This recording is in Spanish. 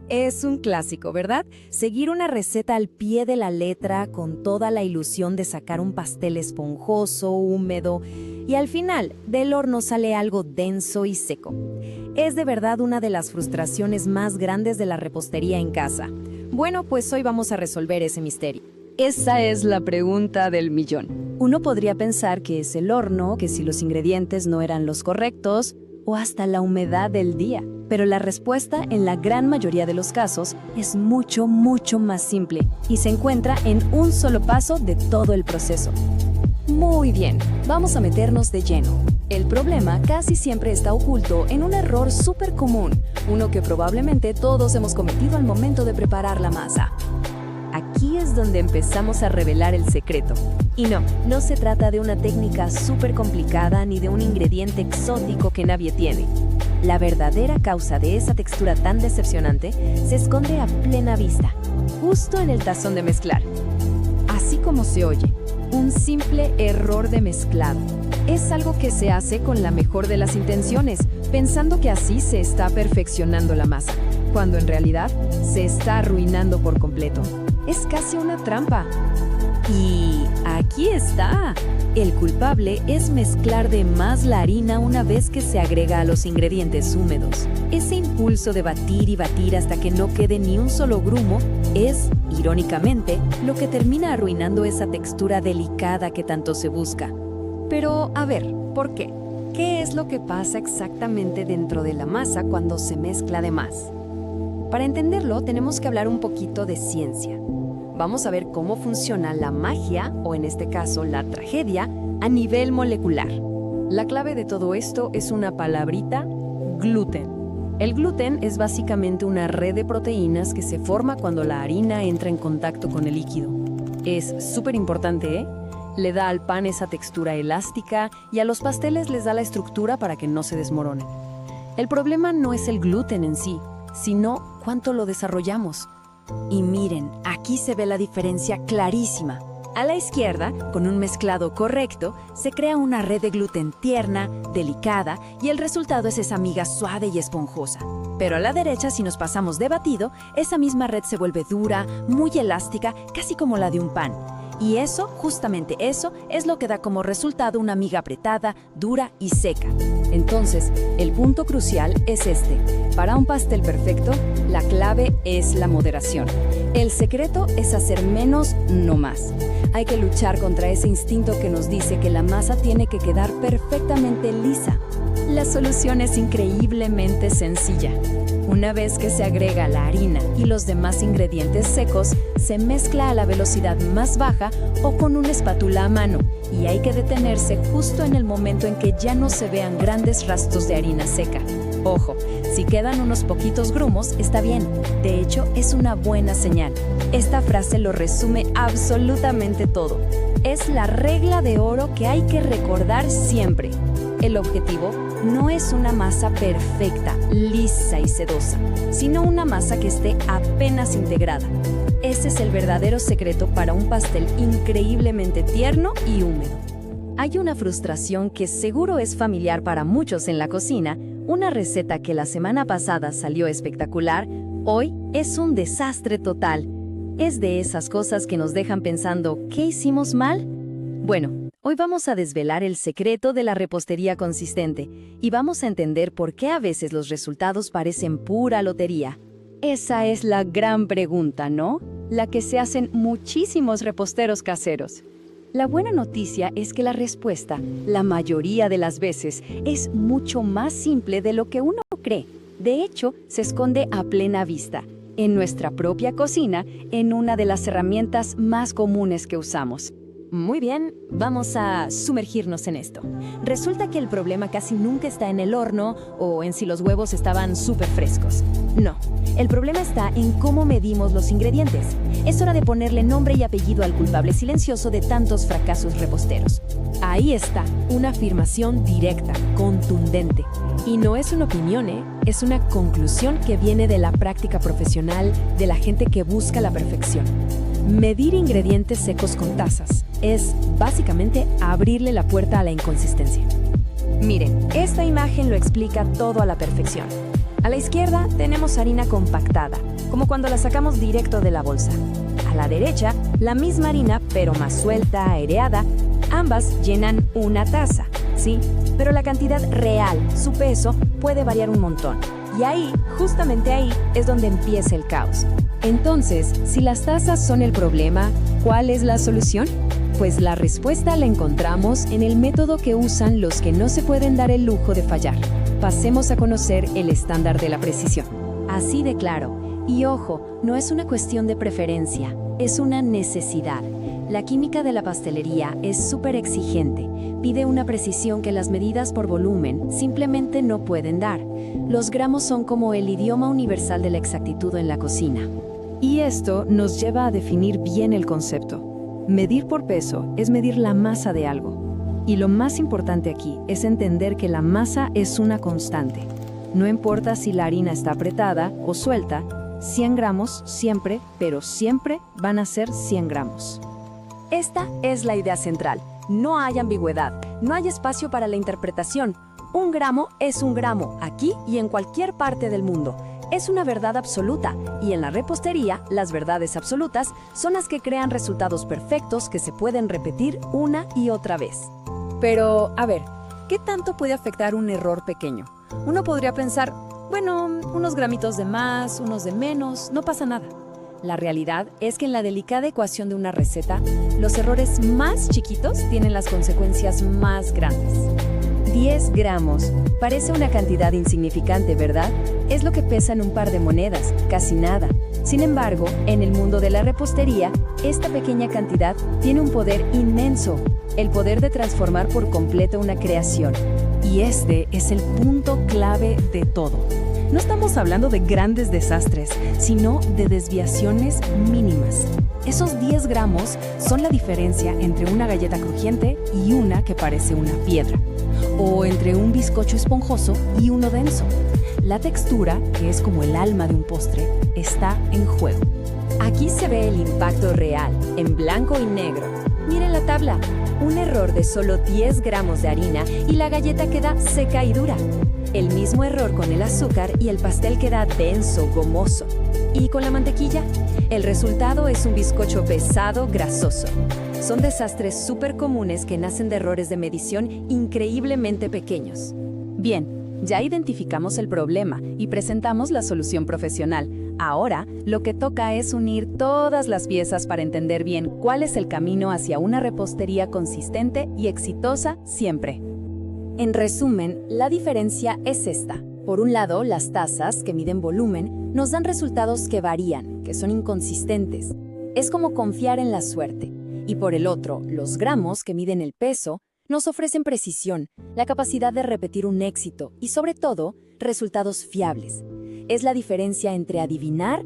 Es un clásico, ¿verdad? Seguir una receta al pie de la letra con toda la ilusión de sacar un pastel esponjoso, húmedo, y al final del horno sale algo denso y seco. Es de verdad una de las frustraciones más grandes de la repostería en casa. Bueno, pues hoy vamos a resolver ese misterio. Esa es la pregunta del millón. Uno podría pensar que es el horno, que si los ingredientes no eran los correctos, o hasta la humedad del día. Pero la respuesta, en la gran mayoría de los casos, es mucho más simple y se encuentra en un solo paso de todo el proceso. Muy bien, vamos a meternos de lleno. El problema casi siempre está oculto en un error súper común, uno que probablemente todos hemos cometido al momento de preparar la masa. Aquí es donde empezamos a revelar el secreto. Y no se trata de una técnica súper complicada ni de un ingrediente exótico que nadie tiene. La verdadera causa de esa textura tan decepcionante se esconde a plena vista, justo en el tazón de mezclar. Así como se oye, un simple error de mezclado. Es algo que se hace con la mejor de las intenciones, pensando que así se está perfeccionando la masa, cuando en realidad se está arruinando por completo. Es casi una trampa. Y aquí está. El culpable es mezclar de más la harina una vez que se agrega a los ingredientes húmedos. Ese impulso de batir y batir hasta que no quede ni un solo grumo es, irónicamente, lo que termina arruinando esa textura delicada que tanto se busca. Pero, a ver, ¿por qué? ¿Qué es lo que pasa exactamente dentro de la masa cuando se mezcla de más? Para entenderlo, tenemos que hablar un poquito de ciencia. Vamos a ver cómo funciona la magia, o en este caso la tragedia, a nivel molecular. La clave de todo esto es una palabrita: gluten. El gluten es básicamente una red de proteínas que se forma cuando la harina entra en contacto con el líquido. Es súper importante, ¿eh? Le da al pan esa textura elástica y a los pasteles les da la estructura para que no se desmoronen. El problema no es el gluten en sí, sino cuánto lo desarrollamos. Y miren, aquí se ve la diferencia clarísima. A la izquierda, con un mezclado correcto, se crea una red de gluten tierna, delicada, y el resultado es esa miga suave y esponjosa. Pero a la derecha, si nos pasamos de batido, esa misma red se vuelve dura, muy elástica, casi como la de un pan. Y eso, justamente eso, es lo que da como resultado una miga apretada, dura y seca. Entonces, el punto crucial es este. Para un pastel perfecto, la clave es la moderación. El secreto es hacer menos, no más. Hay que luchar contra ese instinto que nos dice que la masa tiene que quedar perfectamente lisa. La solución es increíblemente sencilla. Una vez que se agrega la harina y los demás ingredientes secos, se mezcla a la velocidad más baja o con una espátula a mano, y hay que detenerse justo en el momento en que ya no se vean grandes rastros de harina seca. Ojo, si quedan unos poquitos grumos, está bien. De hecho, es una buena señal. Esta frase lo resume absolutamente todo. Es la regla de oro que hay que recordar siempre. El objetivo no es una masa perfecta, lisa y sedosa, sino una masa que esté apenas integrada. Ese es el verdadero secreto para un pastel increíblemente tierno y húmedo. Hay una frustración que seguro es familiar para muchos en la cocina. Una receta que la semana pasada salió espectacular, hoy es un desastre total. Es de esas cosas que nos dejan pensando, ¿qué hicimos mal? Bueno, hoy vamos a desvelar el secreto de la repostería consistente y vamos a entender por qué a veces los resultados parecen pura lotería. Esa es la gran pregunta, ¿no? La que se hacen muchísimos reposteros caseros. La buena noticia es que la respuesta, la mayoría de las veces, es mucho más simple de lo que uno cree. De hecho, se esconde a plena vista, en nuestra propia cocina, en una de las herramientas más comunes que usamos. Muy bien, vamos a sumergirnos en esto. Resulta que el problema casi nunca está en el horno o en si los huevos estaban súper frescos. No, el problema está en cómo medimos los ingredientes. Es hora de ponerle nombre y apellido al culpable silencioso de tantos fracasos reposteros. Ahí está, una afirmación directa, contundente. Y no es una opinión, es una conclusión que viene de la práctica profesional, de la gente que busca la perfección. Medir ingredientes secos con tazas es, básicamente, abrirle la puerta a la inconsistencia. Miren, esta imagen lo explica todo a la perfección. A la izquierda tenemos harina compactada, como cuando la sacamos directo de la bolsa. A la derecha, la misma harina, pero más suelta, aireada. Ambas llenan una taza, sí, pero la cantidad real, su peso, puede variar un montón. Y ahí, justamente ahí, es donde empieza el caos. Entonces, si las tazas son el problema, ¿cuál es la solución? Pues la respuesta la encontramos en el método que usan los que no se pueden dar el lujo de fallar. Pasemos a conocer el estándar de la precisión. Así de claro. Y ojo, no es una cuestión de preferencia, es una necesidad. La química de la pastelería es súper exigente. Pide una precisión que las medidas por volumen simplemente no pueden dar. Los gramos son como el idioma universal de la exactitud en la cocina. Y esto nos lleva a definir bien el concepto. Medir por peso es medir la masa de algo. Y lo más importante aquí es entender que la masa es una constante. No importa si la harina está apretada o suelta, 100 gramos siempre, pero siempre van a ser 100 gramos. Esta es la idea central. No hay ambigüedad, no hay espacio para la interpretación. Un gramo es un gramo, aquí y en cualquier parte del mundo. Es una verdad absoluta, y en la repostería, las verdades absolutas son las que crean resultados perfectos que se pueden repetir una y otra vez. Pero, a ver, ¿qué tanto puede afectar un error pequeño? Uno podría pensar, bueno, unos gramitos de más, unos de menos, no pasa nada. La realidad es que en la delicada ecuación de una receta, los errores más chiquitos tienen las consecuencias más grandes. 10 gramos. Parece una cantidad insignificante, ¿verdad? Es lo que pesan un par de monedas, casi nada. Sin embargo, en el mundo de la repostería, esta pequeña cantidad tiene un poder inmenso, el poder de transformar por completo una creación. Y este es el punto clave de todo. No estamos hablando de grandes desastres, sino de desviaciones mínimas. Esos 10 gramos son la diferencia entre una galleta crujiente y una que parece una piedra, o entre un bizcocho esponjoso y uno denso. La textura, que es como el alma de un postre, está en juego. Aquí se ve el impacto real, en blanco y negro. Miren la tabla. Un error de solo 10 gramos de harina y la galleta queda seca y dura. El mismo error con el azúcar y el pastel queda denso, gomoso. ¿Y con la mantequilla? El resultado es un bizcocho pesado, grasoso. Son desastres súper comunes que nacen de errores de medición increíblemente pequeños. Bien, ya identificamos el problema y presentamos la solución profesional. Ahora, lo que toca es unir todas las piezas para entender bien cuál es el camino hacia una repostería consistente y exitosa siempre. En resumen, la diferencia es esta. Por un lado, las tazas, que miden volumen, nos dan resultados que varían, que son inconsistentes. Es como confiar en la suerte. Y por el otro, los gramos, que miden el peso, nos ofrecen precisión, la capacidad de repetir un éxito y, sobre todo, resultados fiables. Es la diferencia entre adivinar